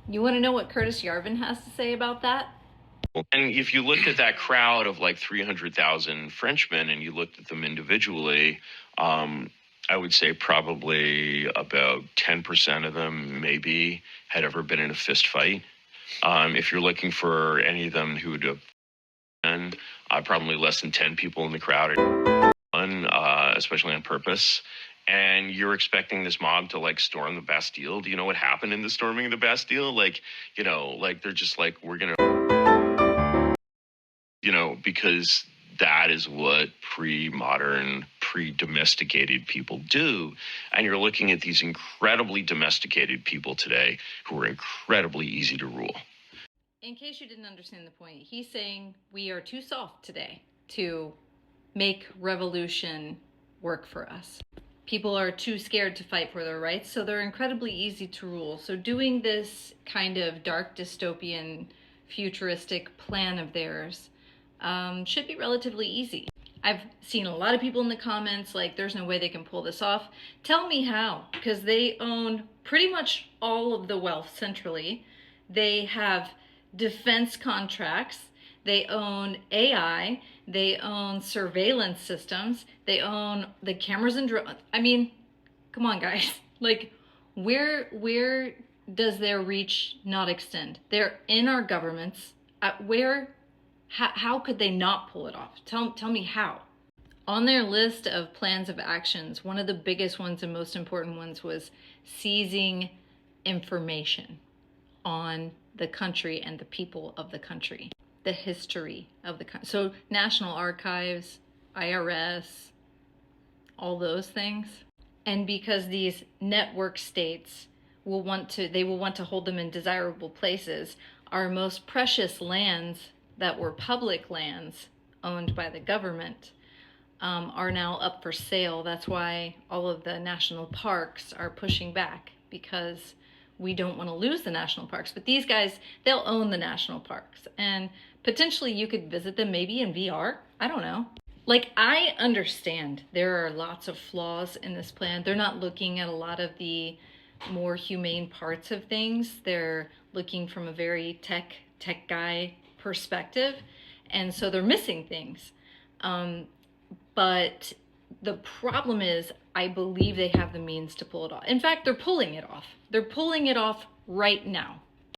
You want to know what Curtis Yarvin has to say about that? And if you looked at that crowd of like 300,000 Frenchmen and you looked at them individually, I would say probably about 10% of them maybe had ever been in a fist fight. If you're looking for any of them who would have been, probably less than 10 people in the crowd, especially on purpose. And you're expecting this mob to like storm the Bastille. Do you know what happened in the storming of the Bastille? Like they're just like, we're going to, because that is what pre-modern, pre-domesticated people do. And you're looking at these incredibly domesticated people today who are incredibly easy to rule. In case you didn't understand the point, he's saying we are too soft today to make revolution work for us. People are too scared to fight for their rights, so they're incredibly easy to rule. So doing this kind of dark dystopian futuristic plan of theirs should be relatively easy. I've seen a lot of people in the comments like, there's no way they can pull this off. Tell me how, because they own pretty much all of the wealth centrally. They have defense contracts. They own AI. They own surveillance systems. They own the cameras and drones. I mean, come on, guys. Like, where does their reach not extend? They're in our governments. How could they not pull it off? Tell me how. On their list of plans of actions, one of the biggest ones and most important ones was seizing information on the country and the people of the country, the history of the country. So National Archives, IRS, all those things. And because these network states will want to hold them in desirable places, our most precious lands that were public lands owned by the government are now up for sale. That's why all of the national parks are pushing back, because we don't want to lose the national parks. But these guys, they'll own the national parks, and potentially you could visit them maybe in VR. I don't know. Like, I understand there are lots of flaws in this plan. They're not looking at a lot of the more humane parts of things. They're looking from a very tech guy perspective, and so they're missing things. But the problem is, I believe they have the means to pull it off. In fact, they're pulling it off. They're pulling it off right now.